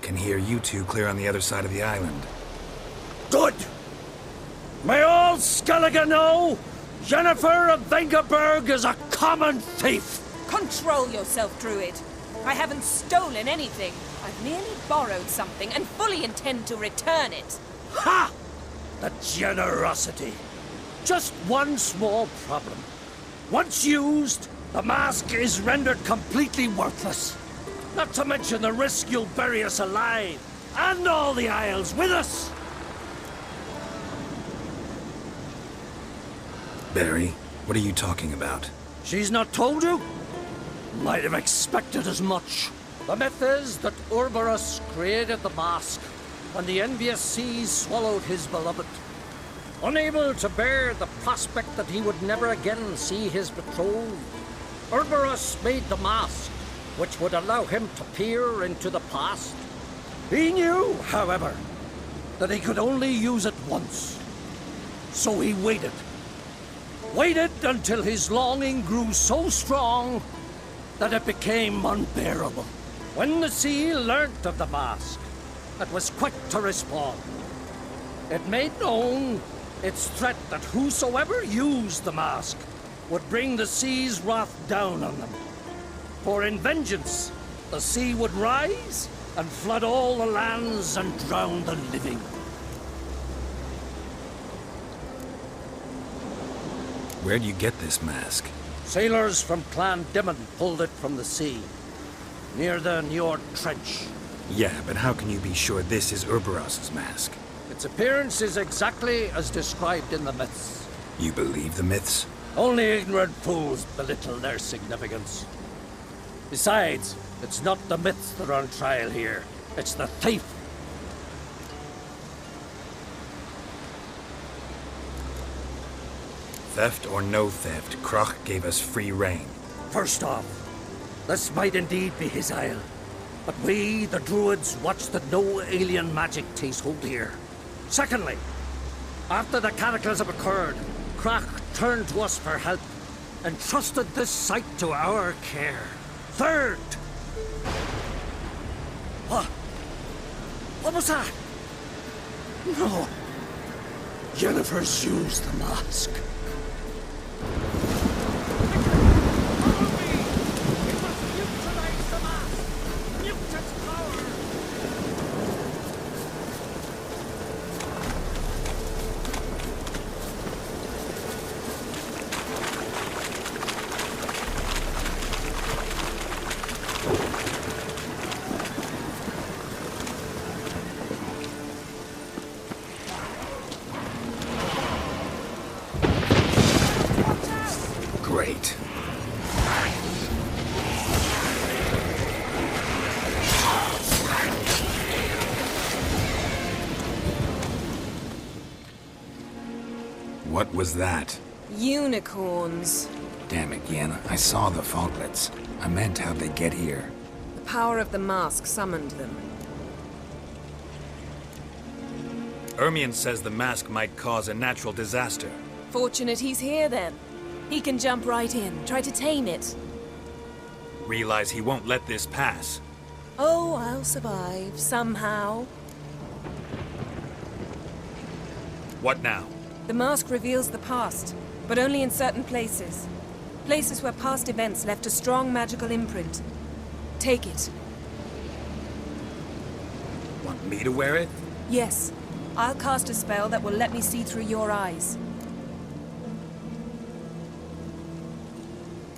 can hear you two clear on the other side of the island. Good! May all Skellige know Jennifer of Vengerberg is a common thief! Control yourself, Druid. I haven't stolen anything. I've merely borrowed something and fully intend to return it. Ha! The generosity. Just one small problem. Once used, the mask is rendered completely worthless. Not to mention the risk you'll bury us alive, and all the Isles with us! Barry, what are you talking about? She's not told you? Might have expected as much. The myth is that Urberus created the mask, and the envious seas swallowed his beloved. Unable to bear the prospect that he would never again see his betrothed, Urberus made the mask, which would allow him to peer into the past. He knew, however, that he could only use it once. So he waited. Waited until his longing grew so strong that it became unbearable. When the sea learnt of the mask, it was quick to respond. It made known its threat that whosoever used the mask would bring the sea's wrath down on them. For in vengeance, the sea would rise and flood all the lands and drown the living. Where'd you get this mask? Sailors from Clan Dimon pulled it from the sea, near the Njord Trench. Yeah, but how can you be sure this is Urberos's mask? Its appearance is exactly as described in the myths. You believe the myths? Only ignorant fools belittle their significance. Besides, it's not the myths that are on trial here. It's the thief. Theft or no theft, Kroch gave us free rein. First off, this might indeed be his isle. But we, the Druids, watch that no alien magic takes hold here. Secondly, after the cataclysm occurred, Kroch turned to us for help and trusted this site to our care. Third! What? What was that? No. Jennifer's used the mask. Great. What was that? Unicorns. Damn it, Yen. I saw the foglets. I meant how'd they get here? The power of the mask summoned them. Ermion says the mask might cause a natural disaster. Fortunate he's here, then. He can jump right in, try to tame it. Realize he won't let this pass. Oh, I'll survive, somehow. What now? The mask reveals the past, but only in certain places. Places where past events left a strong magical imprint. Take it. Want me to wear it? Yes. I'll cast a spell that will let me see through your eyes.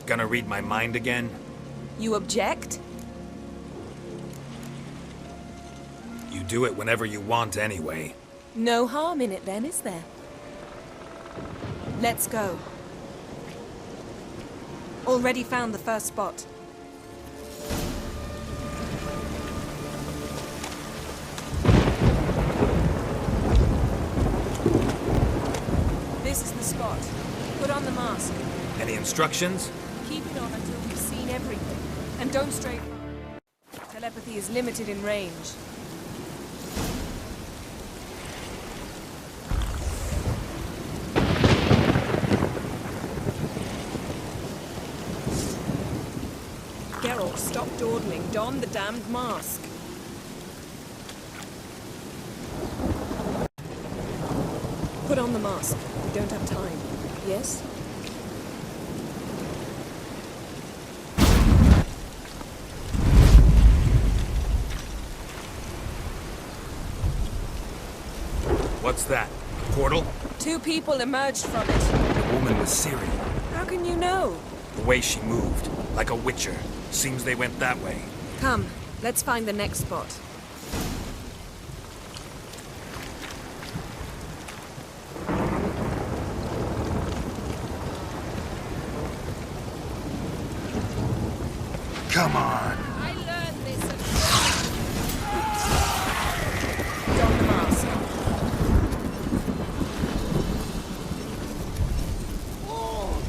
Gonna read my mind again? You object? You do it whenever you want anyway. No harm in it then, is there? Let's go. Already found the first spot. This is the spot. Put on the mask. Any instructions? Keep it on until we've seen everything. And don't stray far. Telepathy is limited in range. Geralt, stop dawdling. Don the damned mask. on the mask. We don't have time. Yes? What's that? Portal? 2 people emerged from it. The woman was Ciri. How can you know? The way she moved, like a witcher. Seems they went that way. Come, let's find the next spot. Come on. I learned this at Don the mask.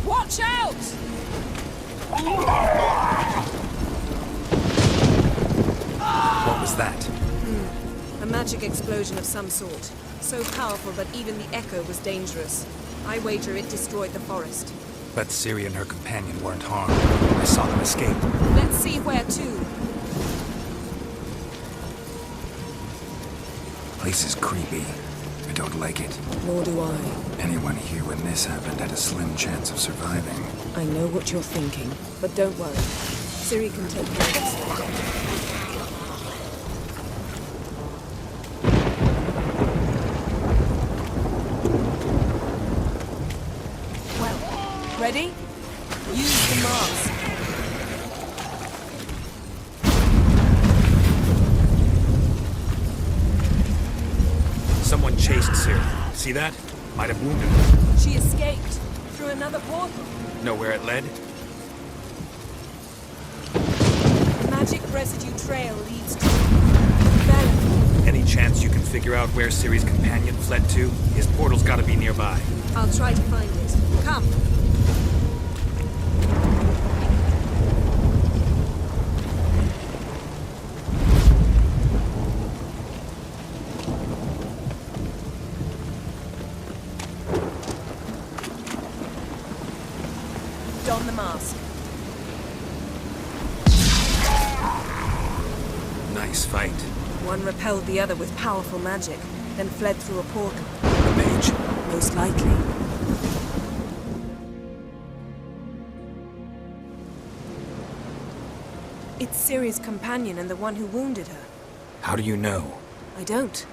Watch out! What was that? A magic explosion of some sort. So powerful that even the echo was dangerous. I wager it destroyed the forest. But Ciri and her companion weren't harmed. I saw them escape. Let's see where to. Place is creepy. I don't like it. Nor do I. Anyone here when this happened had a slim chance of surviving. I know what you're thinking, but don't worry. Ciri can take care of this. Well, ready? Use the mask. Someone chased Ciri. See that? Might have wounded her. She escaped through another portal. Know where it led? Magic residue trail leads to Velen. Any chance you can figure out where Ciri's companion fled to? His portal's gotta be nearby. I'll try to find it. Come. Don the mask. Nice fight. One repelled the other with powerful magic, then fled through a portal. The mage. Most likely. It's Ciri's companion and the one who wounded her. How do you know? I don't.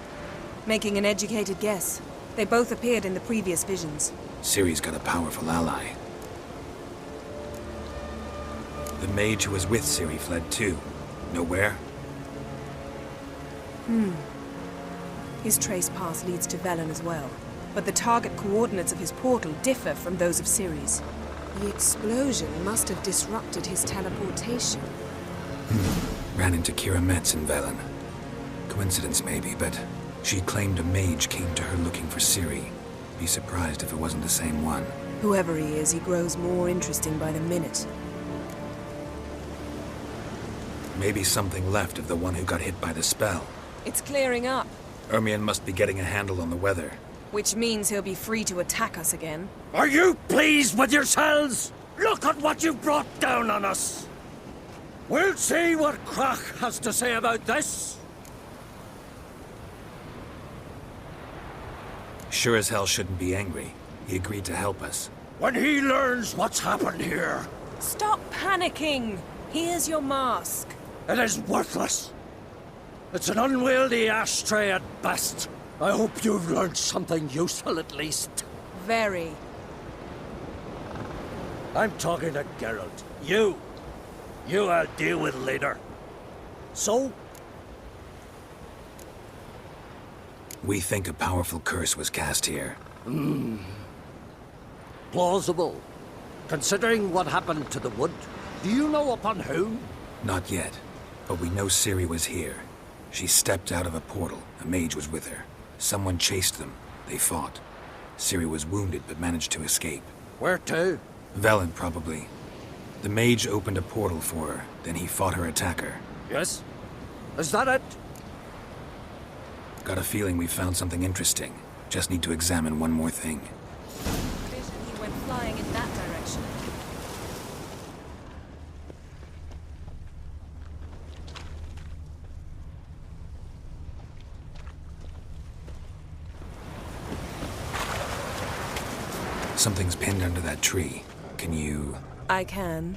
Making an educated guess. They both appeared in the previous visions. Ciri's got a powerful ally. The mage who was with Ciri fled too. Know where? His trace path leads to Velen as well. But the target coordinates of his portal differ from those of Ciri's. The explosion must have disrupted his teleportation. Ran into Kira Metz in Velen. Coincidence maybe, but she claimed a mage came to her looking for Ciri. Be surprised if it wasn't the same one. Whoever he is, he grows more interesting by the minute. Maybe something left of the one who got hit by the spell. It's clearing up, Ermion must be getting a handle on the weather. which means he'll be free to attack us again. Are you pleased with yourselves? Look at what you've brought down on us. We'll see what Krach has to say about this. Sure as hell shouldn't be angry. He agreed to help us. When he learns what's happened here, Stop panicking! Here's your mask. it is worthless. It's an unwieldy ashtray at best. I hope you've learned something useful at least. Very. I'm talking to Geralt. You I'll deal with later. So, We think a powerful curse was cast here. plausible. Considering what happened to the wood, do you know upon whom? Not yet, but we know Ciri was here. She stepped out of a portal. A mage was with her. Someone chased them. They fought. Ciri was wounded but managed to escape. Where to? Velen, probably. The mage opened a portal for her, then he fought her attacker. Yes? Is that it? Got a feeling we found something interesting. Just need to examine one more thing. Vision he went flying in that direction. Something's pinned under that tree. Can you... I can.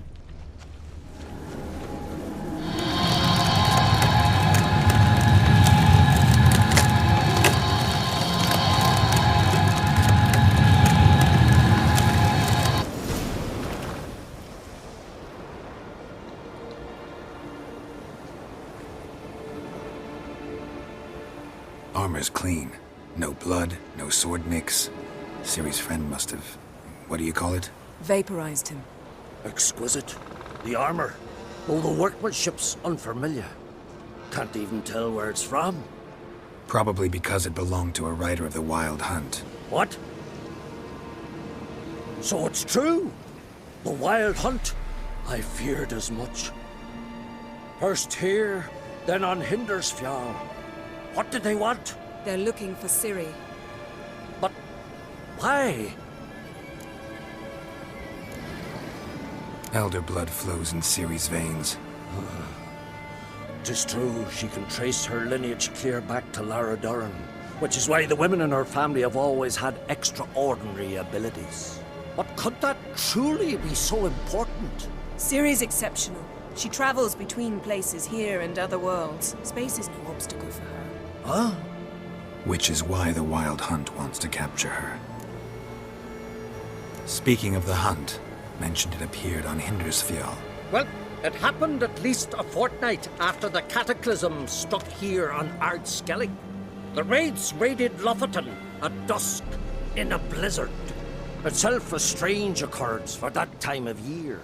Armor's clean. No blood, no sword nicks. Ciri's friend must have... what do you call it? Vaporized him. Exquisite. The armor. Oh, the workmanship's unfamiliar. Can't even tell where it's from. Probably because it belonged to a rider of the Wild Hunt. What? So it's true. The Wild Hunt. I feared as much. First here, then on Hindersfjall. What did they want? They're looking for Ciri. But why? Elder blood flows in Ciri's veins. 'Tis true, she can trace her lineage clear back to Lara Duran, which is why the women in her family have always had extraordinary abilities. But could that truly be so important? Ciri's exceptional. She travels between places here and other worlds. Space is no obstacle for her. Huh? Which is why the Wild Hunt wants to capture her. Speaking of the hunt, mentioned it appeared on Hindersfjall. Well, it happened at least a fortnight after the cataclysm struck here on Ardskellig. The raids raided Lofoten at dusk in a blizzard. Itself a strange occurrence for that time of year.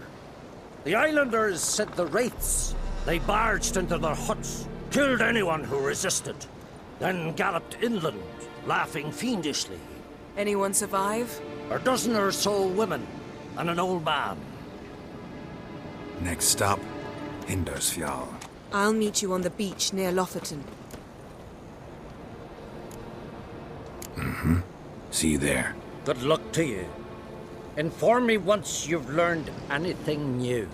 The islanders said the wraiths. They barged into their huts, killed anyone who resisted, then galloped inland, laughing fiendishly. Anyone survive? A dozen or so women and an old man. Next stop, Hindersfjall. I'll meet you on the beach near Lofoten. See you there. Good luck to you. Inform me once you've learned anything new.